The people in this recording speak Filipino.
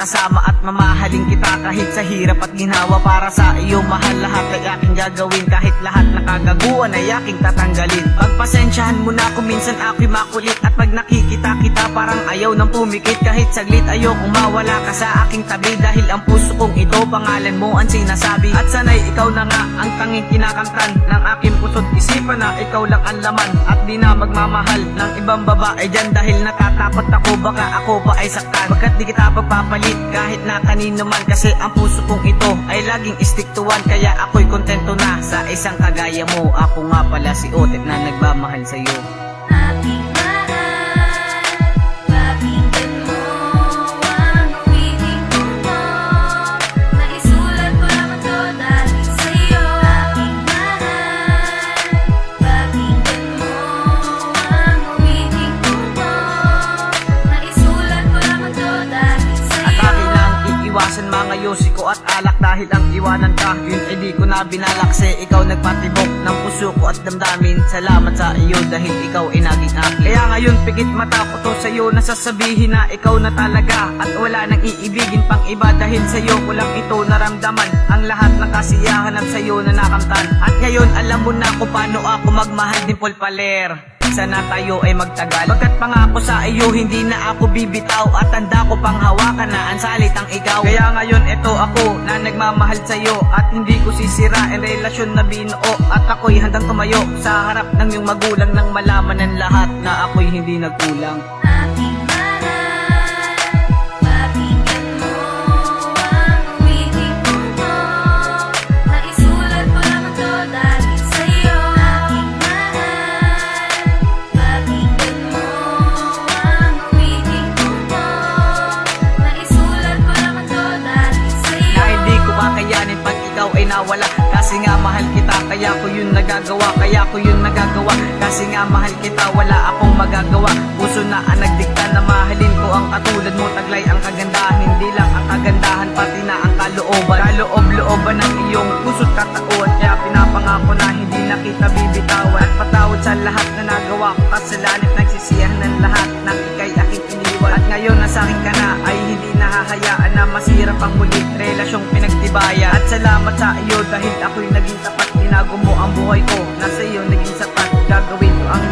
makasama at mamahalin kita kahit sa hirap at ginawa. Para sa iyo mahal, lahat ay aking gagawin, kahit lahat na kagaguhan ay aking tatanggalin. Pagpasensyahan mo na kung minsan ako'y makulit, at pag nakikita kita parang ayaw nang pumikit. Kahit saglit ayokong mawala ka sa aking tabi, dahil ang puso kong ito pangalan mo ang sinasabi. At sana'y ikaw na nga ang tanging kinakamtan ng aking puso't isipan, na ikaw lang ang laman at di na magmamahal ng ibang babae dyan. Dahil natatakot ako baka ako pa ay saktan, pagkat di kita pagpapalit kahit na kanino man. Kasi ang puso kong ito ay laging stick to one, kaya ako'y kontento na sa isang kagaya mo. Ako nga pala si Otet na nagmamahal sa'yo. Ating mahal, pakinggan mo ang awiting puno, naisulat ko lamang to dahil sa'yo. Ating mahal, pakinggan mo ang awiting puno, naisulat ko lamang to dahil sa'yo. At akin lang iiwasan mga yosiko at alak, dahil ang iwanan ka yun ay di ko na binalak. Kasi ikaw nagpatibok ng puso ko at damdamin. Salamat sa iyo dahil ikaw ay naging akin. Kaya ngayon pikit mata ko to sa'yo, nasasabihin na ikaw na talaga at wala nang iibigin pang iba. Dahil sa'yo ko lang ito naramdaman ang lahat ng kasiyahan at sa'yo na nakamtan. At ngayon alam mo na kung paano ako magmahal din Paler. Sana tayo ay magtagal, pagkat pangako sa iyo hindi na ako bibitaw, at tanda ko pang hawakan na ang salitang ikaw. Kaya ngayon eto ako na nagmamahal sa iyo, at hindi ko sisirain relasyon na binuo. At ako'y handang tumayo sa harap ng iyong magulang nang malaman ng lahat na ako'y hindi nagkulang. Ating mahal, pakinggan mo ang awiting puno, naisulat ko lamang to dahil sa'yo. Ating mahal, pakinggan mo ang awiting puno, naisulat ko lamang to dahil sa'yo. Na hindi ko kakayanin pag ikaw ay nawala, kasi nga mahal kita kaya ko yun nagagawa. Kasi nga mahal kita wala akong magagawa. Puso na ang nagdikta na mahalin ko ang katulad mo. Taglay ang kagandahan, hindi lang ang kagandahan, pati na ang kalooban. Kaloob-looban ng iyong puso't katauhan, kaya pinapangako na hindi na kita bibitawan. At patawad sa lahat na nagawa ko, kasalanan nagsisiyahan ng lahat ng ikay aking iniwan. At ngayon na sa'kin ka na ay hindi nahahayaan na masira pang muli relasyong pinagtibayan. At salamat sa iyo dahil ako'y naging tapat, tinago mo ang buhay ko, nasa iyo naging sapat. Gagawin ko ang